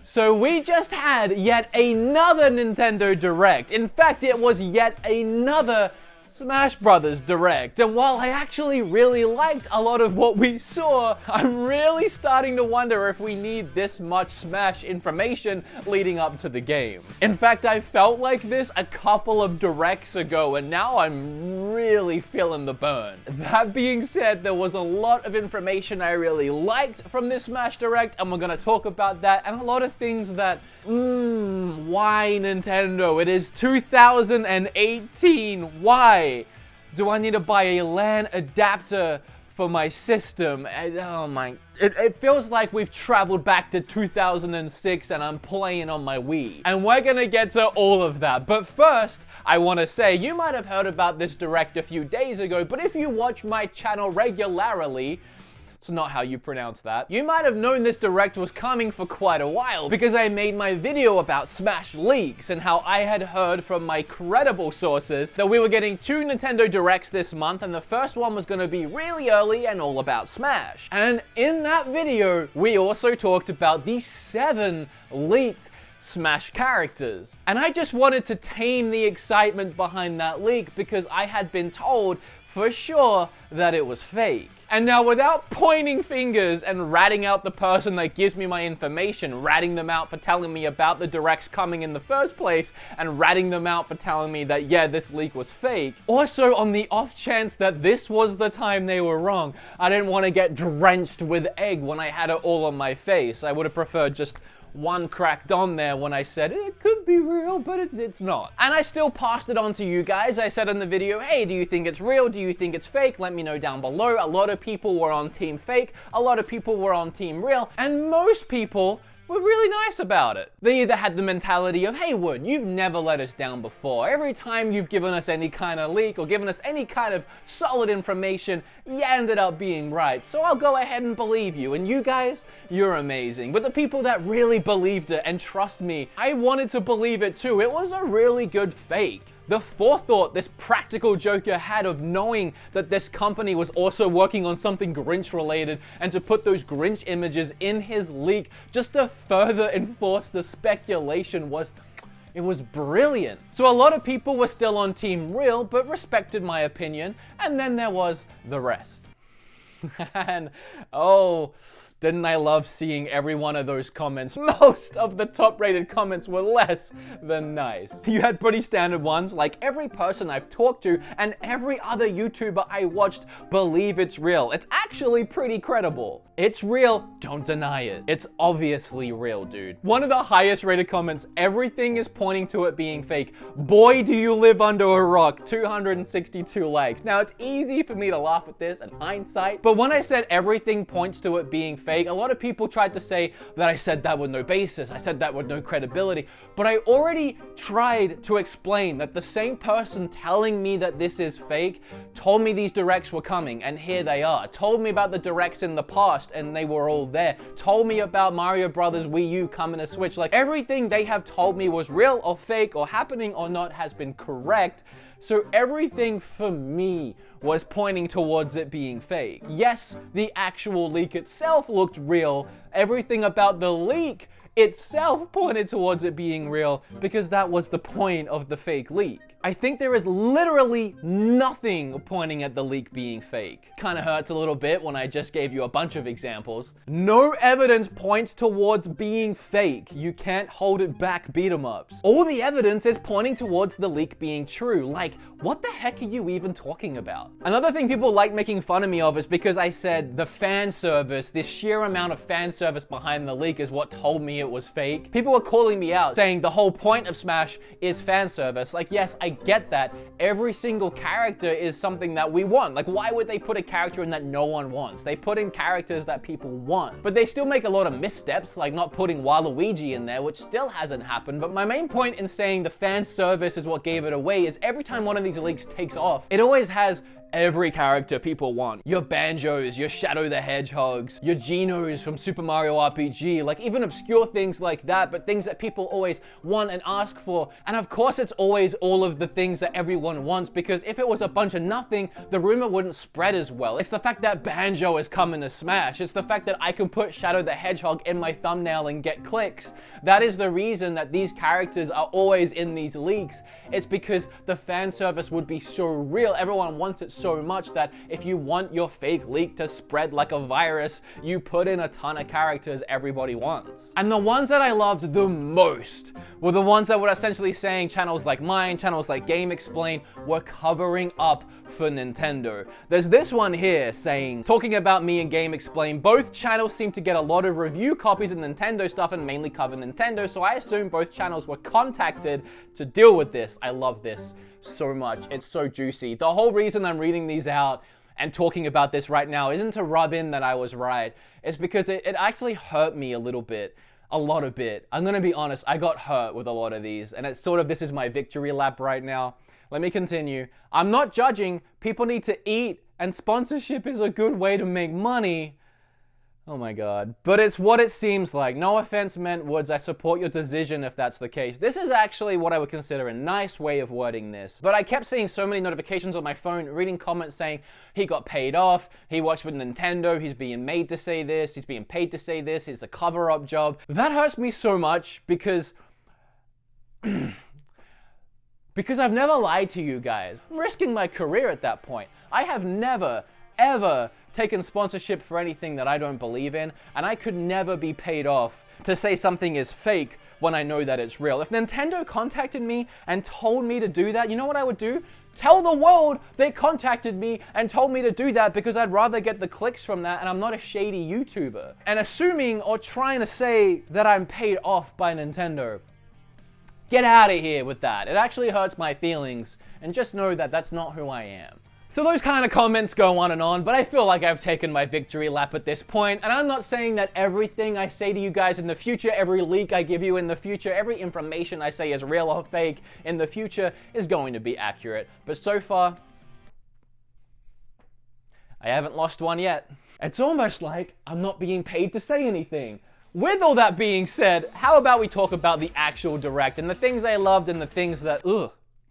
So we just had yet another Nintendo Direct. In fact, it was yet another Smash Brothers Direct, and while I actually really liked a lot of what we saw, I'm really starting to wonder if we need this much Smash information leading up to the game. In fact, I felt like this a couple of Directs ago, and now I'm really feeling the burn. That being said, there was a lot of information I really liked from this Smash Direct, and we're gonna talk about that, and a lot of things that, why Nintendo? It is 2018, why? Do I need to buy a LAN adapter for my system? It feels like we've traveled back to 2006 and I'm playing on my Wii. And we're gonna get to all of that. But first, I wanna say, you might have heard about this Direct a few days ago, but if you watch my channel regularly, it's not how you pronounce that. You might have known this Direct was coming for quite a while because I made my video about Smash leaks and how I had heard from my credible sources that we were getting 2 Nintendo Directs this month, and the first one was going to be really early and all about Smash. And in that video, we also talked about the 7 leaked Smash characters. And I just wanted to tame the excitement behind that leak because I had been told for sure that it was fake. And now, without pointing fingers and ratting out the person that gives me my information, ratting them out for telling me about the Directs coming in the first place, and ratting them out for telling me that, yeah, this leak was fake, also on the off chance that this was the time they were wrong, I didn't want to get drenched with egg when I had it all on my face. I would have preferred just one cracked on there when I said it could be real, but it's not. And I still passed it on to you guys. I said in the video, hey, do you think it's real? Do you think it's fake? Let me know down below. A lot of people were on team fake, a lot of people were on team real, and most people were really nice about it. They either had the mentality of, hey Wood, you've never let us down before. Every time you've given us any kind of leak or given us any kind of solid information, you ended up being right. So I'll go ahead and believe you. And you guys, you're amazing. But the people that really believed it, and trust me, I wanted to believe it too, it was a really good fake. The forethought this practical joker had of knowing that this company was also working on something Grinch related and to put those Grinch images in his leak just to further enforce the speculation it was brilliant. So a lot of people were still on team real but respected my opinion, and then there was the rest. And oh, didn't I love seeing every one of those comments? Most of the top-rated comments were less than nice. You had pretty standard ones, like every person I've talked to and every other YouTuber I watched believe it's real. It's actually pretty credible. It's real, don't deny it. It's obviously real, dude. One of the highest rated comments, everything is pointing to it being fake. Boy, do you live under a rock, 262 likes. Now, it's easy for me to laugh at this in hindsight, but when I said everything points to it being fake, a lot of people tried to say that I said that with no basis, I said that with no credibility, but I already tried to explain that the same person telling me that this is fake told me these Directs were coming, and here they are. Told me about the Directs in the past, and they were all there. Told me about Mario Brothers Wii U coming to Switch. Like, everything they have told me was real or fake or happening or not has been correct. So everything for me was pointing towards it being fake. Yes, the actual leak itself looked real. Everything about the leak itself pointed towards it being real because that was the point of the fake leak. I think there is literally nothing pointing at the leak being fake. Kinda hurts a little bit when I just gave you a bunch of examples. No evidence points towards being fake. You can't hold it back, BeatEmUps. All the evidence is pointing towards the leak being true. Like, what the heck are you even talking about? Another thing people like making fun of me of is because I said the fan service, this sheer amount of fan service behind the leak is what told me it was fake. People were calling me out, saying the whole point of Smash is fan service. Like, yes, I get that. Every single character is something that we want. Like, why would they put a character in that no one wants? They put in characters that people want. But they still make a lot of missteps, like not putting Waluigi in there, which still hasn't happened. But my main point in saying the fan service is what gave it away is every time one of these leaks takes off, it always has every character people want. Your Banjos, your Shadow the Hedgehogs, your Genos from Super Mario RPG, like even obscure things like that, but things that people always want and ask for. And of course it's always all of the things that everyone wants, because if it was a bunch of nothing, the rumor wouldn't spread as well. It's the fact that Banjo is coming to Smash. It's the fact that I can put Shadow the Hedgehog in my thumbnail and get clicks. That is the reason that these characters are always in these leaks. It's because the fan service would be so real. Everyone wants it so much that if you want your fake leak to spread like a virus, you put in a ton of characters everybody wants. And the ones that I loved the most were the ones that were essentially saying channels like mine, channels like GameXplain were covering up for Nintendo. There's this one here saying, talking about me and GameXplain, both channels seem to get a lot of review copies of Nintendo stuff and mainly cover Nintendo, so I assume both channels were contacted to deal with this. I love this so much. It's so juicy. The whole reason I'm reading these out and talking about this right now isn't to rub in that I was right. It's because it actually hurt me a little bit. A lot of bit. I'm gonna be honest, I got hurt with a lot of these, and it's sort of, this is my victory lap right now. Let me continue. I'm not judging. People need to eat, and sponsorship is a good way to make money. Oh my god. But it's what it seems like. No offense meant, Woods. I support your decision if that's the case. This is actually what I would consider a nice way of wording this. But I kept seeing so many notifications on my phone, reading comments saying he got paid off, he works with Nintendo, he's being made to say this, he's being paid to say this, it's a cover-up job. That hurts me so much because... because I've never lied to you guys. I'm risking my career at that point. I have never, ever taken sponsorship for anything that I don't believe in, and I could never be paid off to say something is fake when I know that it's real. If Nintendo contacted me and told me to do that, you know what I would do? Tell the world they contacted me and told me to do that, because I'd rather get the clicks from that, and I'm not a shady YouTuber. And assuming or trying to say that I'm paid off by Nintendo, get out of here with that. It actually hurts my feelings, and just know that that's not who I am. So those kind of comments go on and on, but I feel like I've taken my victory lap at this point, and I'm not saying that everything I say to you guys in the future, every leak I give you in the future, every information I say is real or fake in the future is going to be accurate. But so far, I haven't lost one yet. It's almost like I'm not being paid to say anything. With all that being said, how about we talk about the actual Direct and the things I loved and the things that,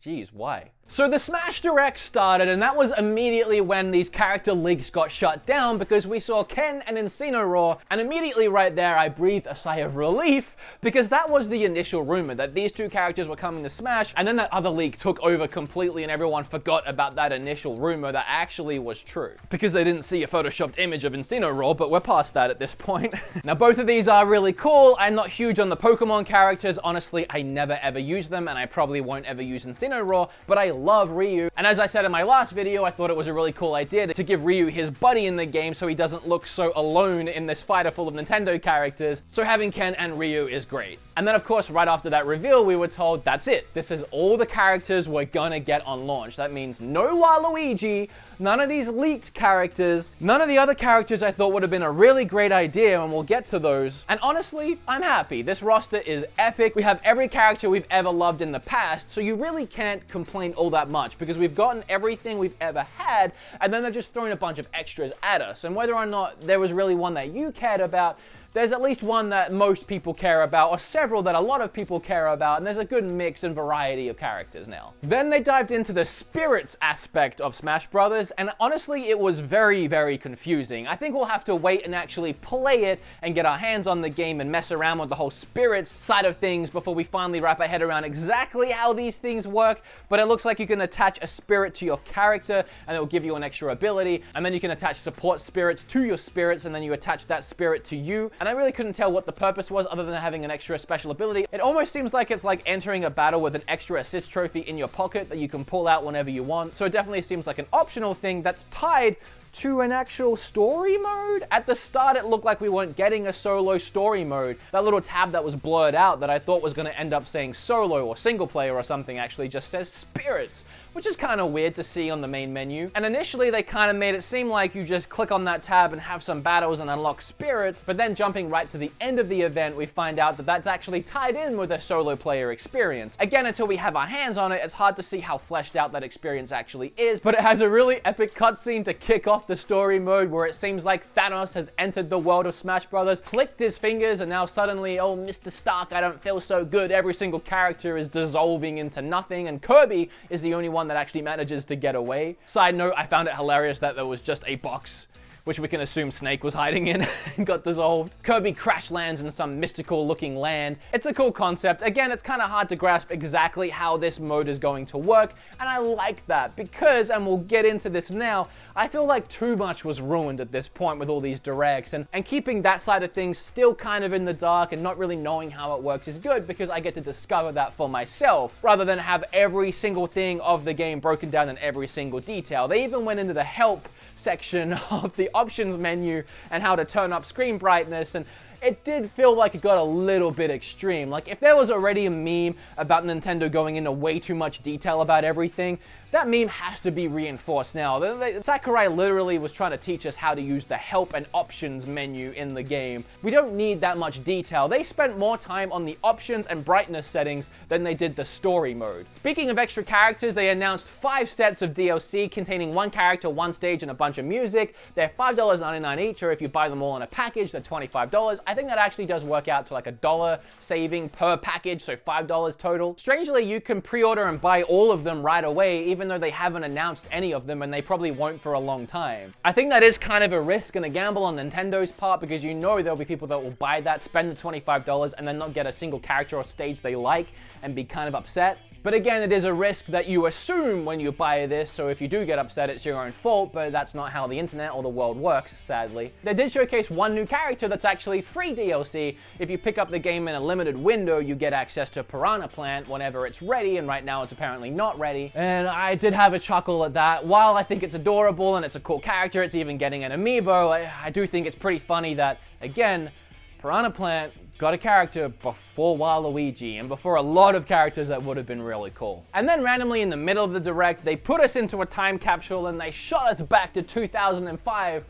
geez, why? So the Smash Direct started, and that was immediately when these character leaks got shut down, because we saw Ken and Incineroar, and immediately right there I breathed a sigh of relief, because that was the initial rumor, that these two characters were coming to Smash, and then that other leak took over completely and everyone forgot about that initial rumor that actually was true. Because they didn't see a photoshopped image of Incineroar, but we're past that at this point. Now both of these are really cool. I'm not huge on the Pokemon characters. Honestly, I never ever use them, and I probably won't ever use Incineroar, but I love Ryu. And as I said in my last video, I thought it was a really cool idea to give Ryu his buddy in the game so he doesn't look so alone in this fighter full of Nintendo characters. So having Ken and Ryu is great. And then of course, right after that reveal, we were told that's it. This is all the characters we're gonna get on launch. That means no Waluigi, none of these leaked characters, none of the other characters I thought would have been a really great idea, and we'll get to those. And honestly, I'm happy. This roster is epic. We have every character we've ever loved in the past, so you really can't complain all that much, because we've gotten everything we've ever had, and then they're just throwing a bunch of extras at us. And whether or not there was really one that you cared about, there's at least one that most people care about, or several that a lot of people care about, and there's a good mix and variety of characters now. Then they dived into the spirits aspect of Smash Brothers, and honestly, it was very, very confusing. I think we'll have to wait and actually play it and get our hands on the game and mess around with the whole spirits side of things before we finally wrap our head around exactly how these things work. But it looks like you can attach a spirit to your character, and it will give you an extra ability, and then you can attach support spirits to your spirits, and then you attach that spirit to you. And I really couldn't tell what the purpose was other than having an extra special ability. It almost seems like it's like entering a battle with an extra assist trophy in your pocket that you can pull out whenever you want. So it definitely seems like an optional thing that's tied to an actual story mode. At the start, it looked like we weren't getting a solo story mode. That little tab that was blurred out that I thought was going to end up saying solo or single player or something actually just says spirits, which is kind of weird to see on the main menu. And initially they kind of made it seem like you just click on that tab and have some battles and unlock spirits, but then jumping right to the end of the event, we find out that that's actually tied in with a solo player experience. Again, until we have our hands on it, it's hard to see how fleshed out that experience actually is, but it has a really epic cutscene to kick off the story mode where it seems like Thanos has entered the world of Smash Brothers, clicked his fingers, and now suddenly, oh, Mr. Stark, I don't feel so good. Every single character is dissolving into nothing, and Kirby is the only one that actually manages to get away. Side note, I found it hilarious that there was just a box which we can assume Snake was hiding in and got dissolved. Kirby crash lands in some mystical looking land. It's a cool concept. Again, it's kind of hard to grasp exactly how this mode is going to work, and I like that because, and we'll get into this now, I feel like too much was ruined at this point with all these directs, and keeping that side of things still kind of in the dark and not really knowing how it works is good because I get to discover that for myself, rather than have every single thing of the game broken down in every single detail. They even went into the help section of the options menu and how to turn up screen brightness, and it did feel like it got a little bit extreme. Like, if there was already a meme about Nintendo going into way too much detail about everything, that meme has to be reinforced now. Sakurai literally was trying to teach us how to use the help and options menu in the game. We don't need that much detail. They spent more time on the options and brightness settings than they did the story mode. Speaking of extra characters, they announced 5 sets of DLC containing 1 character, 1 stage, and a bunch of music. They're $5.99 each, or if you buy them all in a package, they're $25. I think that actually does work out to like $1 saving per package, so $5 total. Strangely, you can pre-order and buy all of them right away, even though they haven't announced any of them, and they probably won't for a long time. I think that is kind of a risk and a gamble on Nintendo's part, because you know there'll be people that will buy that, spend the $25, and then not get a single character or stage they like, and be kind of upset. But again, it is a risk that you assume when you buy this, so if you do get upset, it's your own fault, but that's not how the internet or the world works, sadly. They did showcase 1 new character that's actually free DLC. If you pick up the game in a limited window, you get access to Piranha Plant whenever it's ready, and right now it's apparently not ready. And I did have a chuckle at that. While I think it's adorable and it's a cool character, it's even getting an amiibo, I do think it's pretty funny that, again, Piranha Plant got a character before Waluigi and before a lot of characters that would have been really cool. And then randomly in the middle of the direct, they put us into a time capsule and they shot us back to 2005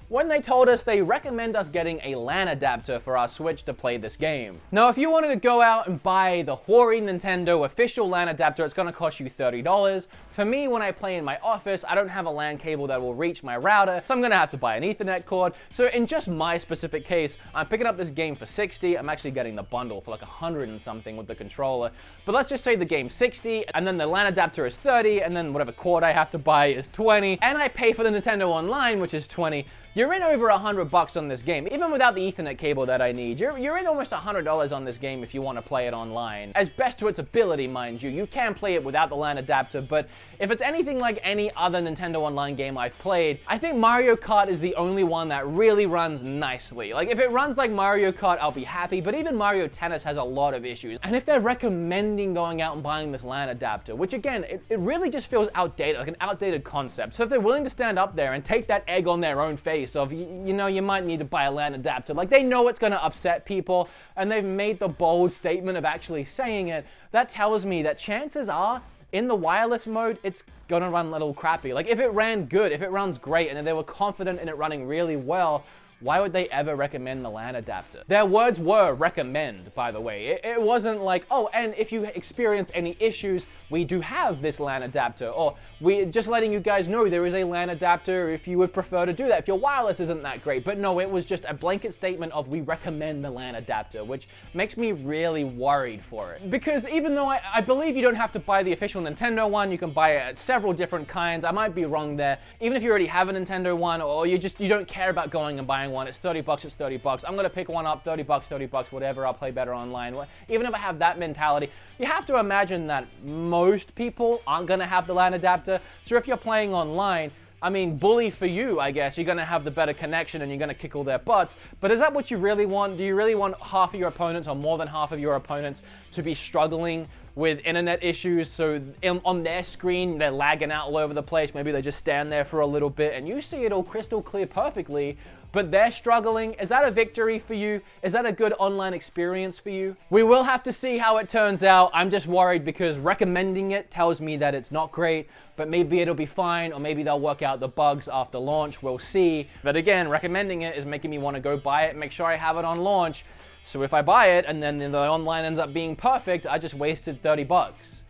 when they told us they recommend us getting a LAN adapter for our Switch to play this game. Now, if you wanted to go out and buy the hoary Nintendo official LAN adapter, it's gonna cost you $30. For me, when I play in my office, I don't have a LAN cable that will reach my router, so I'm gonna have to buy an Ethernet cord. So in just my specific case, I'm picking up this game for $60. I'm actually getting the bundle for like $100 and something with the controller. But let's just say the game's $60, and then the LAN adapter is $30, and then whatever cord I have to buy is $20, and I pay for the Nintendo Online, which is $20. You're in over $100 on this game. Even without the Ethernet cable that I need, you're in almost $100 on this game if you want to play it online. As best to its ability, mind you. You can play it without the LAN adapter, but if it's anything like any other Nintendo Online game I've played, I think Mario Kart is the only one that really runs nicely. Like, if it runs like Mario Kart, I'll be happy, but even Mario Tennis has a lot of issues. And if they're recommending going out and buying this LAN adapter, which again, it really just feels outdated, like an outdated concept. So if they're willing to stand up there and take that egg on their own face of, you know, you might need to buy a LAN adapter. Like, they know it's going to upset people, and they've made the bold statement of actually saying it. That tells me that chances are, in the wireless mode, it's gonna run a little crappy. Like, if it ran good, if it runs great, and they were confident in it running really well, why would they ever recommend the LAN adapter? Their words were recommend, by the way. It wasn't like, oh, and if you experience any issues, we do have this LAN adapter, or we're just letting you guys know there is a LAN adapter if you would prefer to do that, if your wireless isn't that great. But no, it was just a blanket statement of we recommend the LAN adapter, which makes me really worried for it. Because even though I believe you don't have to buy the official Nintendo one, you can buy it at several different kinds. I might be wrong there. Even if you already have a Nintendo one, or you don't care about going and buying one, it's $30, it's $30. I'm gonna pick one up, $30, whatever, I'll play better online. Even if I have that mentality, you have to imagine that most people aren't gonna have the LAN adapter. So if you're playing online, I mean, bully for you, I guess. You're gonna have the better connection and you're gonna kick all their butts. But is that what you really want? Do you really want half of your opponents, or more than half of your opponents, to be struggling with internet issues? So on their screen, they're lagging out all over the place. Maybe they just stand there for a little bit and you see it all crystal clear perfectly, but they're struggling. Is that a victory for you? Is that a good online experience for you? We will have to see how it turns out. I'm just worried because recommending it tells me that it's not great, but maybe it'll be fine, or maybe they'll work out the bugs after launch. We'll see. But again, recommending it is making me want to go buy it, make sure I have it on launch. So if I buy it and then the online ends up being perfect, I just wasted 30 bucks.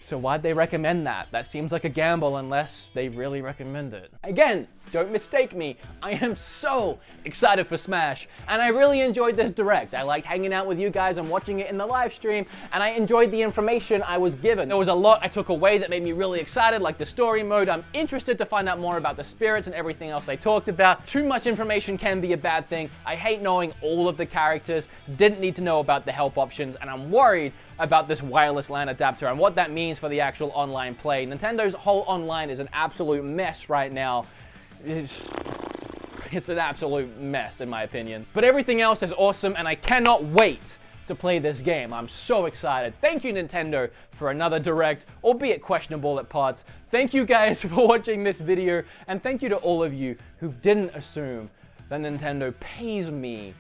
So why'd they recommend that? That seems like a gamble unless they really recommend it. Again, don't mistake me. I am so excited for Smash, and I really enjoyed this Direct. I liked hanging out with you guys and watching it in the live stream, and I enjoyed the information I was given. There was a lot I took away that made me really excited, like the story mode. I'm interested to find out more about the spirits and everything else they talked about. Too much information can be a bad thing. I hate knowing all of the characters, didn't need to know about the help options, and I'm worried about this wireless LAN adapter and what that means for the actual online play. Nintendo's whole online is an absolute mess right now. It's an absolute mess in my opinion. But everything else is awesome and I cannot wait to play this game. I'm so excited. Thank you, Nintendo, for another Direct, albeit questionable at parts. Thank you guys for watching this video, and thank you to all of you who didn't assume that Nintendo pays me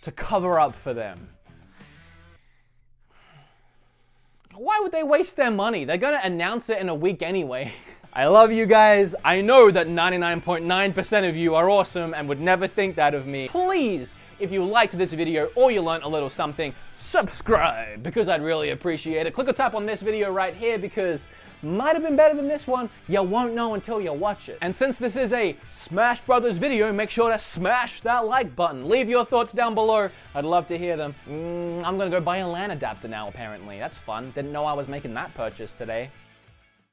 to cover up for them. Why would they waste their money? They're gonna announce it in a week anyway. I love you guys. I know that 99.9% of you are awesome and would never think that of me. Please, if you liked this video or you learned a little something, subscribe, because I'd really appreciate it. Click or tap on this video right here because might have been better than this one. You won't know until you watch it. And since this is a Smash Brothers video, make sure to smash that like button. Leave your thoughts down below. I'd love to hear them. I'm gonna go buy a LAN adapter now, apparently. That's fun. Didn't know I was making that purchase today.